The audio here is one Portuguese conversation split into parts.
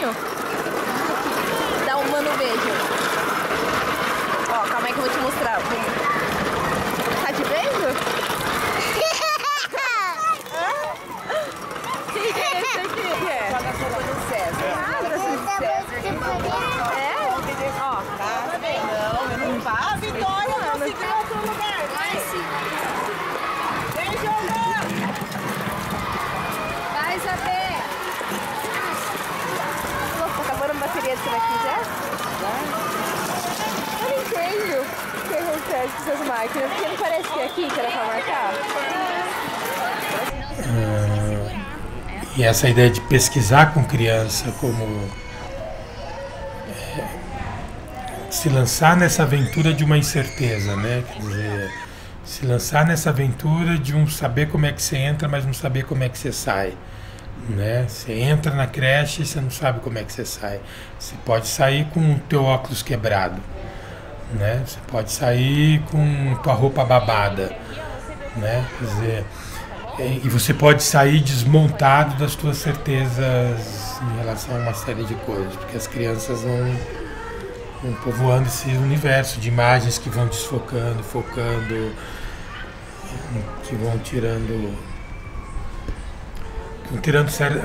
beijinho? Dá um mano beijo. Ó, calma aí que eu vou te mostrar. Tá de beijo? Quem que é esse aqui? Que é? Joga a sopa do César. Ah, da César. É? Ó. Tá bem. Não, eu não faço. Vitória, eu consegui outro lugar. Vai sim. Vem jogar. Vai, Isabel. Nossa, tá acabando a bateria disso daqui já? Eu não entendo o que acontece com essas máquinas, porque não parece que é aqui que era pra marcar. E essa ideia de pesquisar com criança, como se lançar nessa aventura de uma incerteza, né? Quer dizer, se lançar nessa aventura de um saber como é que você entra, mas não saber como é que você sai, né? Você entra na creche e você não sabe como é que você sai. Você pode sair com o teu óculos quebrado, né? Você pode sair com tua roupa babada, né? Quer dizer, e você pode sair desmontado das tuas certezas em relação a uma série de coisas, porque as crianças vão povoando esse universo de imagens que vão desfocando, focando, que vão tirando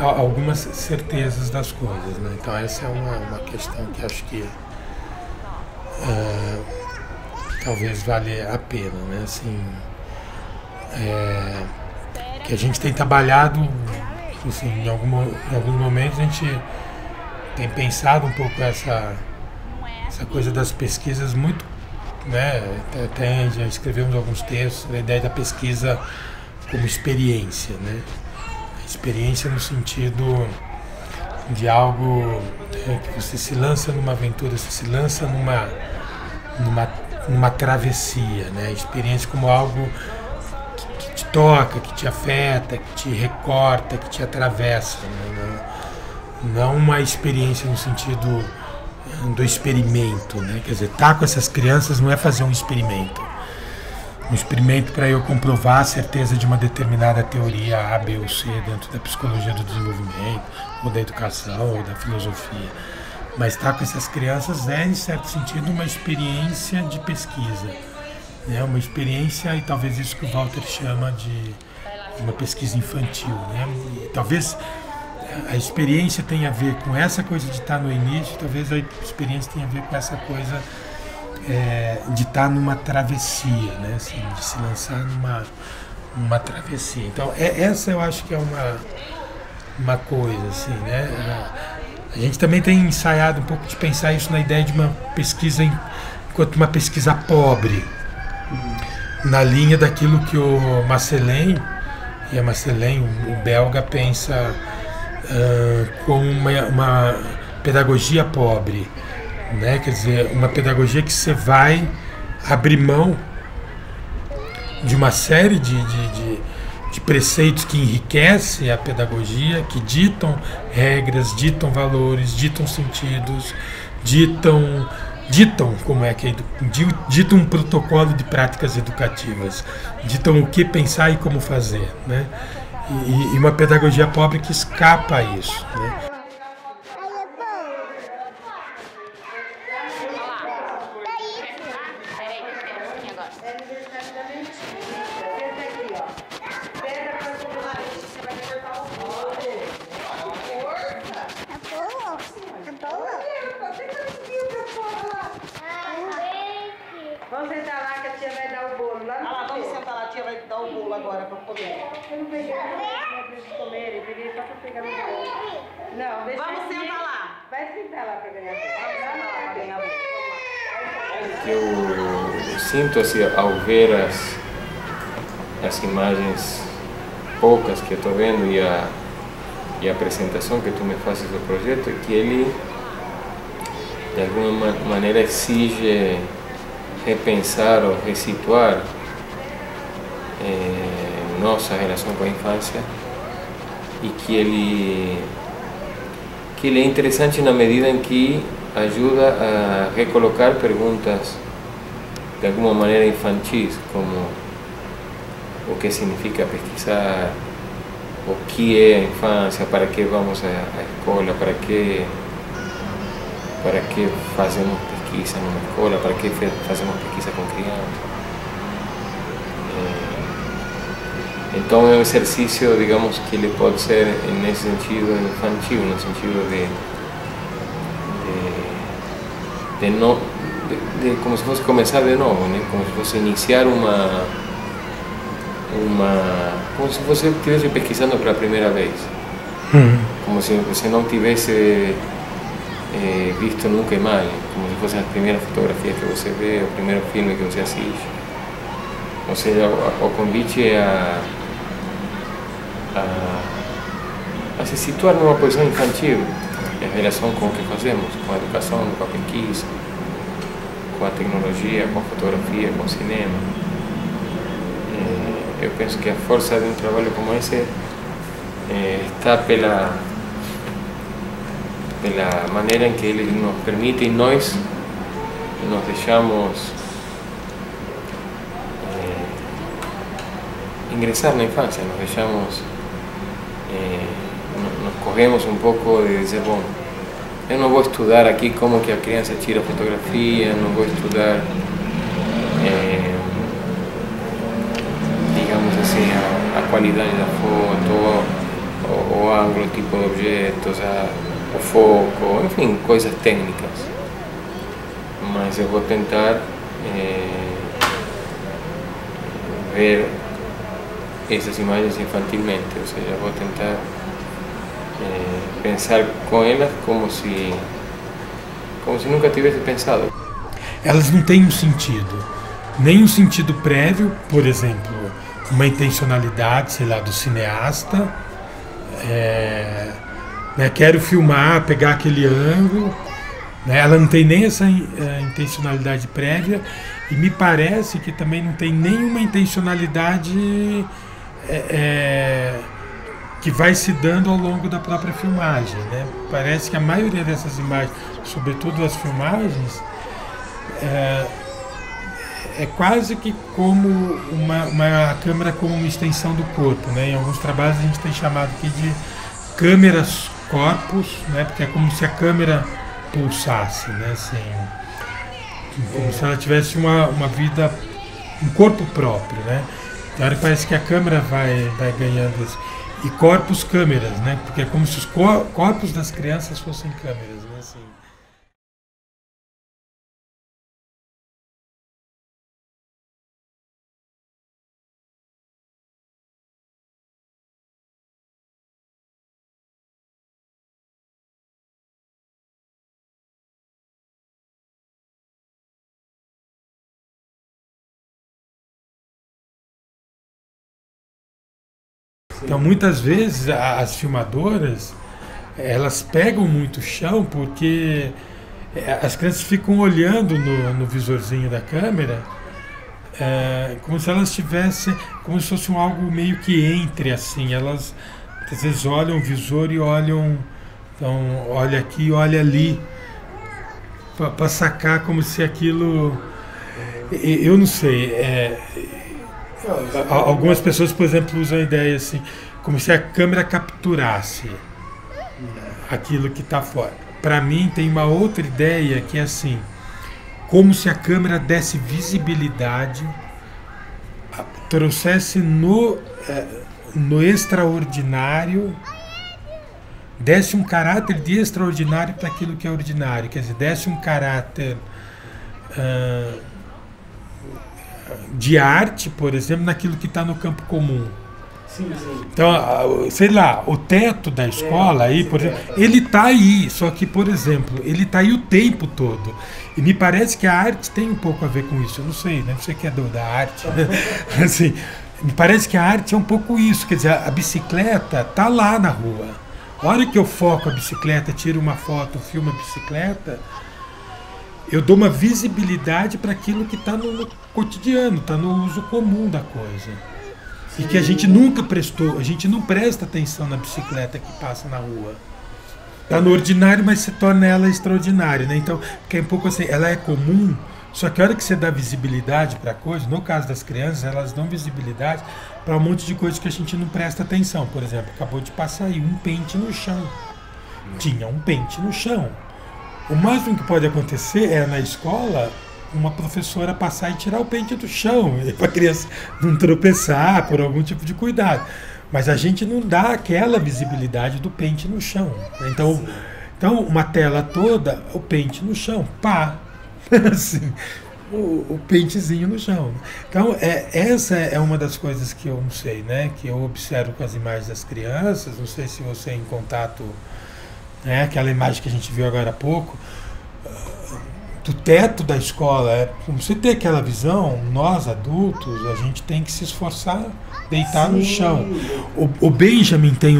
algumas certezas das coisas, né? Então essa é uma questão que acho que talvez valha a pena, né? Assim, que a gente tem trabalhado, assim, em alguns momentos a gente tem pensado um pouco essa coisa das pesquisas muito, né? Até já escrevemos alguns textos, a ideia da pesquisa como experiência, né? Experiência no sentido de algo que você se lança numa aventura, você se lança numa travessia, né? Experiência como algo que te toca, que te afeta, que te recorta, que te atravessa, né? Não uma experiência no sentido do experimento, né? Quer dizer, estar com essas crianças não é fazer um experimento. Um experimento para eu comprovar a certeza de uma determinada teoria A, B ou C dentro da psicologia do desenvolvimento, ou da educação, ou da filosofia. Mas estar com essas crianças é, em certo sentido, uma experiência de pesquisa, né? Uma experiência, e talvez isso que o Walter chama de uma pesquisa infantil, né? E talvez a experiência tenha a ver com essa coisa de estar no início, talvez a experiência tenha a ver com essa coisa de estar numa travessia, né? Assim, de se lançar numa travessia. Então, essa eu acho que é uma coisa, assim, né? A gente também tem ensaiado um pouco de pensar isso na ideia de uma pesquisa enquanto uma pesquisa pobre, na linha daquilo que o Marcellin, o belga, pensa como uma pedagogia pobre, né? Quer dizer, uma pedagogia que você vai abrir mão de uma série de preceitos que enriquecem a pedagogia, que ditam regras, ditam valores, ditam sentidos, ditam como é que ditam um protocolo de práticas educativas, ditam o que pensar e como fazer, né? E uma pedagogia pobre que escapa a isso, né? Vamos sentar lá que a tia vai dar o bolo lá. Ah lá, vamos sentar lá, a tia vai dar o bolo agora para comer. Eu não peguei para eles comerem, peguei só para pegar no bolo. Não, deixa. Vamos sentar lá. Vai sentar lá para ganhar bolo. Vamos sentar lá para ganhar bolo. Que eu sinto assim, ao ver as imagens poucas que eu estou vendo e a apresentação que tu me fazes do projeto, que ele de alguma maneira exige repensar ou resituar nossa relação com a infância, e que ele é interessante na medida em que ajuda a recolocar perguntas de alguma maneira infantis, como o que significa pesquisar, o que é a infância, para que vamos à escola, para que para que fazemos pesquisa numa escola, para que fazemos pesquisa com crianças. Então é um exercício, digamos, que ele pode ser, nesse sentido, infantil, no sentido de como se fosse começar de novo, né? Como se fosse iniciar como se você estivesse pesquisando pela primeira vez. Como se você não tivesse visto nunca mais, como se fossem as primeiras fotografias que você vê, o primeiro filme que você assiste. Ou seja, o convite é a se situar numa posição infantil em relação com o que fazemos, com a educação, com a pesquisa, com a tecnologia, com a fotografia, com o cinema. Eu penso que a força de um trabalho como esse está pela maneira em que ele nos permite e nós nos deixamos ingressar na infância, nos deixamos, nos corremos um pouco de dizer, bom, eu não vou estudar aqui como que a criança tira fotografia, não vou estudar, digamos assim, a qualidade da foto, o ângulo, o tipo de objetos, o foco, enfim, coisas técnicas. Mas eu vou tentar ver essas imagens infantilmente, ou seja, vou tentar pensar com elas como se nunca tivesse pensado. Elas não têm um sentido, nem um sentido prévio, por exemplo, uma intencionalidade, sei lá, do cineasta, né, quero filmar, pegar aquele ângulo, né, ela não tem nem essa intencionalidade prévia e me parece que também não tem nenhuma intencionalidade que vai se dando ao longo da própria filmagem, né? Parece que a maioria dessas imagens, sobretudo as filmagens, é quase que como uma câmera como uma extensão do corpo, né? Em alguns trabalhos a gente tem chamado aqui de câmeras corpus, né? Porque é como se a câmera pulsasse, né? Assim, como se ela tivesse uma vida, um corpo próprio, né? Então parece que a câmera vai ganhando isso. E corpos câmeras, né? Porque é como se os corpos das crianças fossem câmeras, né? Assim. Então, muitas vezes, as filmadoras, elas pegam muito chão porque as crianças ficam olhando no visorzinho da câmera como se elas tivessem, como se fosse algo meio que entre, assim. Elas, às vezes, olham o visor e olham, então, olha aqui e olha ali, para sacar como se aquilo... Eu não sei... Algumas pessoas, por exemplo, usam a ideia assim, como se a câmera capturasse aquilo que está fora. Para mim, tem uma outra ideia que é assim, como se a câmera desse visibilidade, trouxesse no extraordinário, desse um caráter de extraordinário para aquilo que é ordinário, quer dizer, desse um caráter... de arte, por exemplo, naquilo que está no campo comum. Sim, sim. Então, sei lá, o teto da escola aí, por exemplo, ele está aí, só que, por exemplo, ele está aí o tempo todo. E me parece que a arte tem um pouco a ver com isso. Eu não sei, né? Você que é da arte, né? Assim, me parece que a arte é um pouco isso, quer dizer, a bicicleta está lá na rua. A hora que eu foco a bicicleta, tiro uma foto, filmo a bicicleta, eu dou uma visibilidade para aquilo que está no cotidiano, está no uso comum da coisa. E que a gente nunca prestou, a gente não presta atenção na bicicleta que passa na rua. Está no ordinário, mas se torna ela extraordinária, né? Então, porque é um pouco assim, ela é comum, só que a hora que você dá visibilidade para a coisa, no caso das crianças, elas dão visibilidade para um monte de coisas que a gente não presta atenção. Por exemplo, acabou de passar aí um pente no chão. Tinha um pente no chão. O máximo que pode acontecer é na escola uma professora passar e tirar o pente do chão, para a criança não tropeçar, por algum tipo de cuidado. Mas a gente não dá aquela visibilidade do pente no chão. Então uma tela toda, o pente no chão, pá, assim, o pentezinho no chão. Então essa é uma das coisas que eu não sei, né, que eu observo com as imagens das crianças. Não sei se você é em contato, né, aquela imagem que a gente viu agora há pouco, do teto da escola. Você ter aquela visão, nós adultos, a gente tem que se esforçar, deitar no chão. O Benjamin tem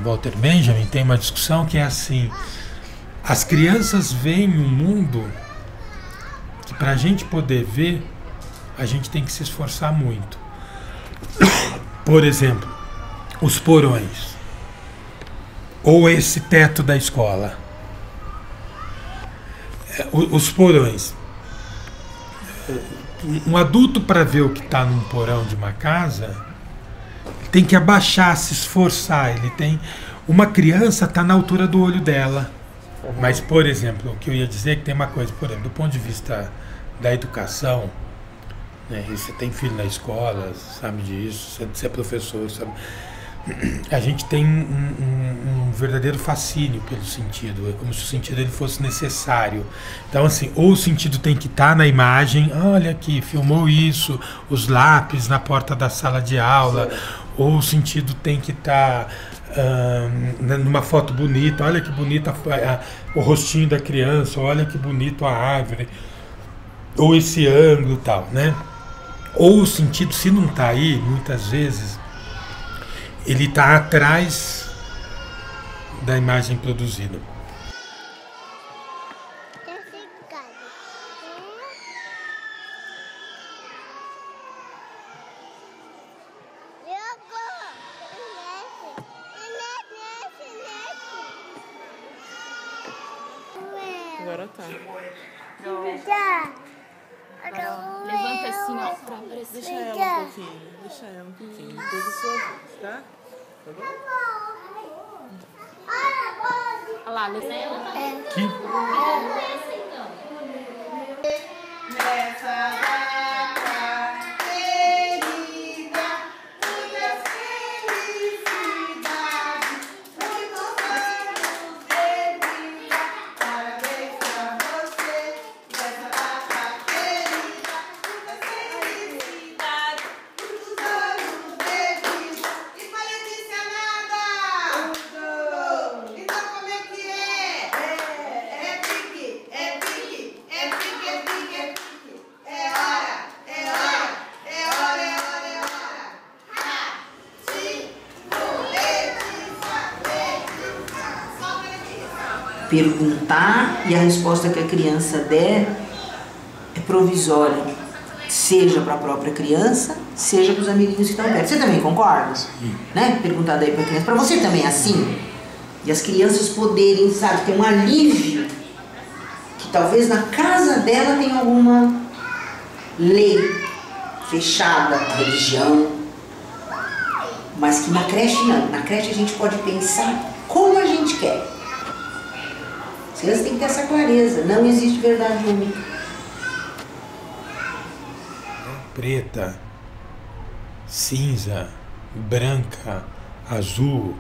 Walter Benjamin tem uma discussão que é assim: as crianças veem um mundo que, para a gente poder ver, a gente tem que se esforçar muito. Por exemplo, os porões, ou esse teto da escola. Os porões. Um adulto, para ver o que está num porão de uma casa, tem que abaixar, se esforçar. Uma criança está na altura do olho dela. Mas, por exemplo, o que eu ia dizer é que tem uma coisa, por exemplo, do ponto de vista da educação, né, você tem filho na escola, sabe disso, você é professor, sabe? A gente tem um verdadeiro fascínio pelo sentido. É como se o sentido ele fosse necessário. Então, assim, ou o sentido tem que estar na imagem, olha aqui, filmou isso, os lápis na porta da sala de aula, ou o sentido tem que estar numa foto bonita, olha que bonita o rostinho da criança, olha que bonito a árvore, ou esse ângulo e tal, né? Ou o sentido, se não está aí, muitas vezes ele está atrás da imagem produzida. Agora tá. Levanta assim, ó, pra aparecer. Deixa ela um pouquinho. Depois a sua vez, tá? Tá bom? Olha lá, levanta ela. Aqui. Nessa data querida, muitas felicidades, muitos anos de vida. Parabéns pra você, nessa data querida, muitas felicidades, muitos anos de vida. E pra Letícia nada! Então como é que é? É pique, é pique, é pique, é pique, é pique. É hora, é hora, é hora, é hora, é hora. Perguntar e a resposta que a criança der é provisória, seja para a própria criança, seja para os amiguinhos que estão perto. Você também concorda? Né? Perguntar daí para a criança, para você também é assim? E as crianças poderem, sabe, ter um alívio, que talvez na casa dela tenha alguma lei fechada, religião, mas que na creche não. Na creche a gente pode pensar como a gente quer. As crianças têm que ter essa clareza, não existe verdade única. Preta, cinza, branca, azul,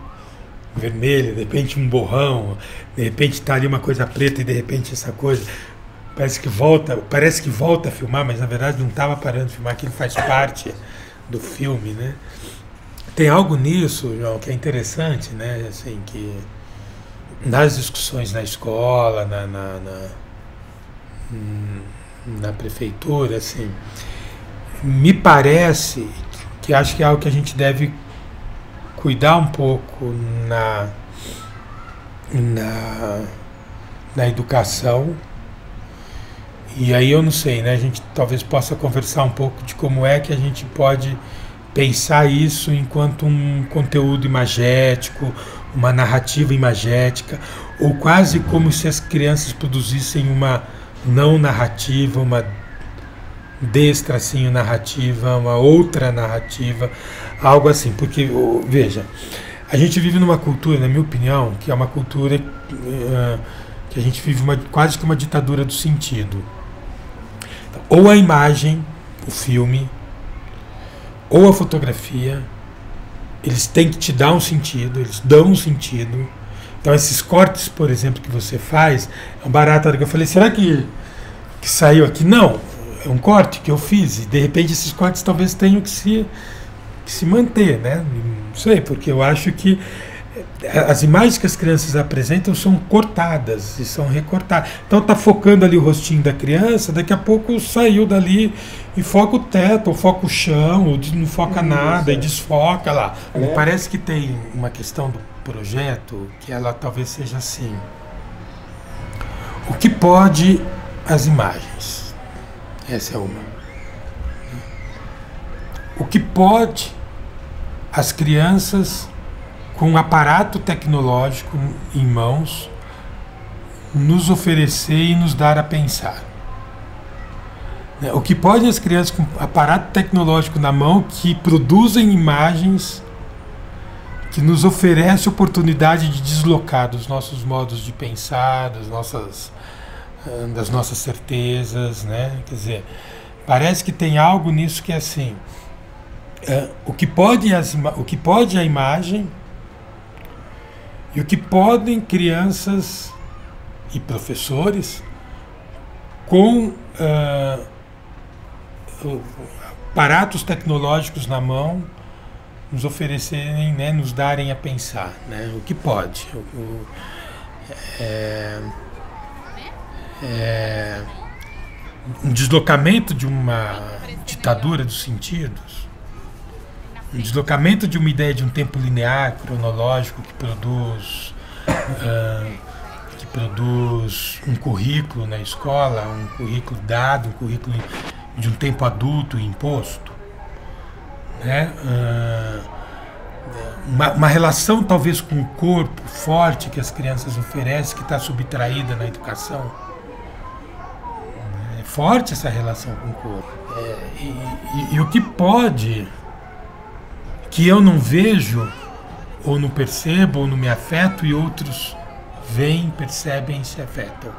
vermelha, de repente um borrão, de repente está ali uma coisa preta e de repente essa coisa parece que volta a filmar, mas na verdade não estava parando de filmar, aquilo faz parte do filme, né? Tem algo nisso, João, que é interessante, né? Assim, que nas discussões na escola, na prefeitura, assim, me parece que acho que é algo que a gente deve cuidar um pouco na educação. E aí eu não sei, né? A gente talvez possa conversar um pouco de como é que a gente pode pensar isso enquanto um conteúdo imagético, uma narrativa imagética, ou quase como se as crianças produzissem uma não narrativa, uma destracinho narrativa, uma outra narrativa, algo assim. Porque, veja, a gente vive numa cultura, na minha opinião, que é uma cultura que a gente vive quase que uma ditadura do sentido. Então, ou a imagem, o filme, ou a fotografia, eles têm que te dar um sentido, eles dão um sentido. Então esses cortes, por exemplo, que você faz, é um barato. Eu falei, será que saiu aqui? Não, é um corte que eu fiz, e de repente esses cortes talvez tenham que se manter, né? Não sei, porque eu acho que as imagens que as crianças apresentam são cortadas e são recortadas. Então tá focando ali o rostinho da criança, daqui a pouco saiu dali e foca o teto, ou foca o chão, ou não foca nada e desfoca lá. Me parece que tem uma questão do projeto que ela talvez seja assim: o que pode as imagens? Essa é uma. O que pode as crianças com um aparato tecnológico em mãos nos oferecer e nos dar a pensar? O que pode as crianças com aparato tecnológico na mão que produzem imagens que nos oferece oportunidade de deslocar dos nossos modos de pensar, das nossas certezas, né? Quer dizer, parece que tem algo nisso que é assim, o que pode a imagem e o que podem crianças e professores com aparatos tecnológicos na mão nos oferecerem, né, nos darem a pensar, né, o que pode. Um deslocamento de uma ditadura dos sentidos, um deslocamento de uma ideia de um tempo linear, cronológico, que produz um currículo na escola, um currículo dado, um currículo de um tempo adulto imposto, né? Uma relação talvez com o corpo forte que as crianças oferecem, que está subtraída na educação. É forte essa relação com o corpo. E o que pode, que eu não vejo, ou não percebo, ou não me afeto, e outros veem, percebem e se afetam.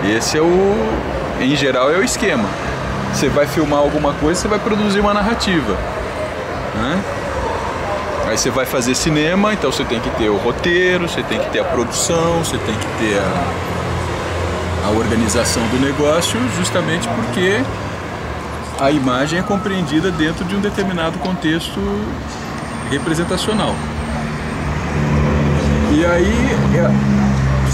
Esse em geral, é o esquema. Você vai filmar alguma coisa, você vai produzir uma narrativa, né? Aí você vai fazer cinema, então você tem que ter o roteiro, você tem que ter a produção, você tem que ter a organização do negócio, justamente porque a imagem é compreendida dentro de um determinado contexto representacional. E aí,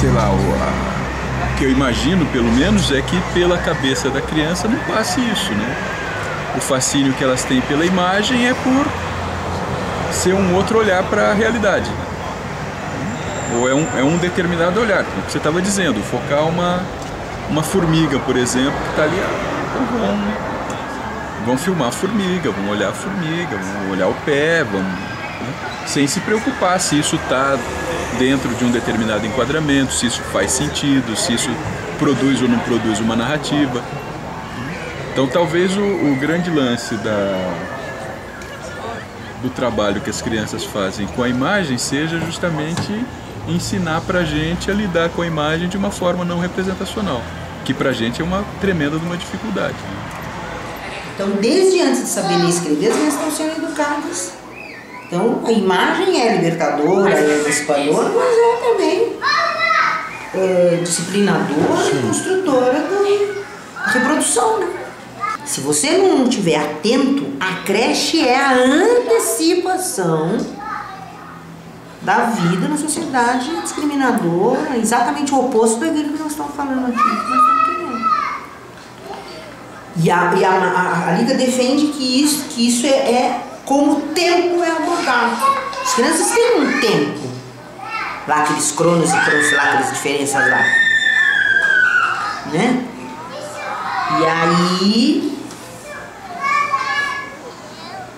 sei lá, o que eu imagino, pelo menos, é que pela cabeça da criança não passe isso, né? O fascínio que elas têm pela imagem é por ser um outro olhar para a realidade. Ou é um determinado olhar, como você estava dizendo, focar uma formiga, por exemplo, que está ali, então vão filmar a formiga, vão olhar a formiga, vão olhar o pé, sem se preocupar se isso está dentro de um determinado enquadramento, se isso faz sentido, se isso produz ou não produz uma narrativa. Então talvez o grande lance do trabalho que as crianças fazem com a imagem seja justamente ensinar pra gente a lidar com a imagem de uma forma não representacional, que pra gente é uma tremenda dificuldade. Então, desde antes de saber ler e escrever, as crianças estão sendo educadas. Então, a imagem é libertadora, é emancipadora, mas é também disciplinadora e construtora da reprodução, né? Se você não estiver atento, a creche é a antecipação da vida na sociedade discriminadora, exatamente o oposto daquilo que nós estamos falando aqui, que nós estamos querendo. E a Liga defende que isso é como o tempo é abordado. As crianças têm um tempo, lá aqueles cronos e cronos, lá aquelas diferenças lá, né? E aí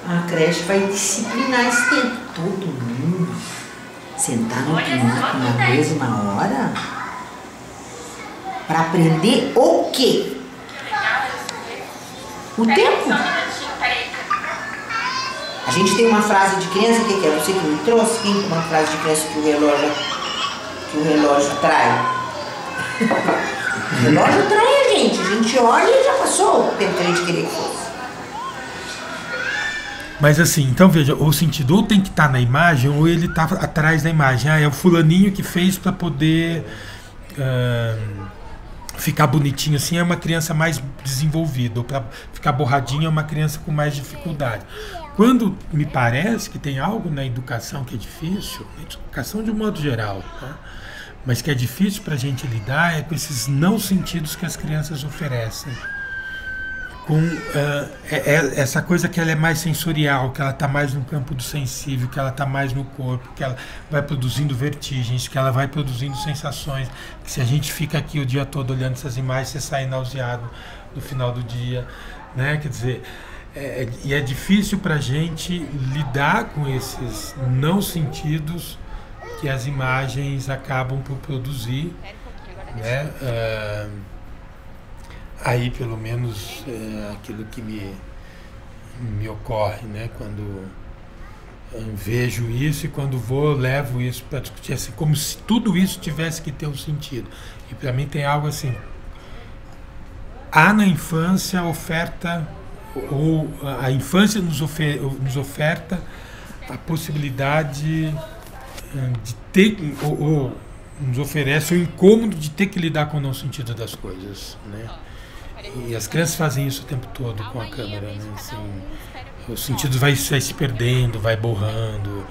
a creche vai disciplinar esse tempo. Todo mundo sentar na mesma hora para aprender o quê? O tempo. A gente tem uma frase de criança, que é? Você que me trouxe? Quem tem uma frase de criança que o relógio que o relógio trai. O relógio trai a gente olha e já passou o tempo que a gente queria que fosse. Mas assim, então veja, o sentido ou tem que estar na imagem ou ele está atrás da imagem. Ah, é o fulaninho que fez para poder ficar bonitinho assim, é uma criança mais desenvolvida, ou para ficar borradinho é uma criança com mais dificuldade. Quando me parece que tem algo na educação que é difícil, educação de um modo geral, tá? Mas que é difícil para a gente lidar é com esses não sentidos que as crianças oferecem. Com essa coisa que ela é mais sensorial, que ela está mais no campo do sensível, que ela está mais no corpo, que ela vai produzindo vertigens, que ela vai produzindo sensações, que se a gente fica aqui o dia todo olhando essas imagens, você sai nauseado no final do dia, né? Quer dizer, e é difícil para a gente lidar com esses não sentidos que as imagens acabam por produzir, né? Aí, pelo menos, aquilo que me ocorre, né? Quando vejo isso e quando vou, levo isso para discutir, assim, como se tudo isso tivesse que ter um sentido. E para mim tem algo assim, há na infância oferta, ou a infância nos oferta a possibilidade de ter, ou nos oferece o incômodo de ter que lidar com o não sentido das coisas, né? E as crianças fazem isso o tempo todo com a câmera, né? Assim, o sentido vai se perdendo, vai borrando,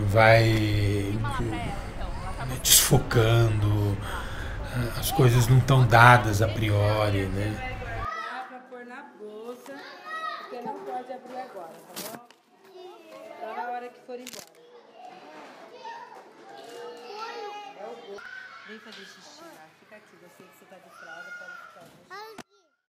vai desfocando, as coisas não estão dadas a priori, né? Dá pra pôr na bolsa, porque não pode abrir agora, tá bom? Só na hora que for embora. Vem fazer xixi lá, fica aqui.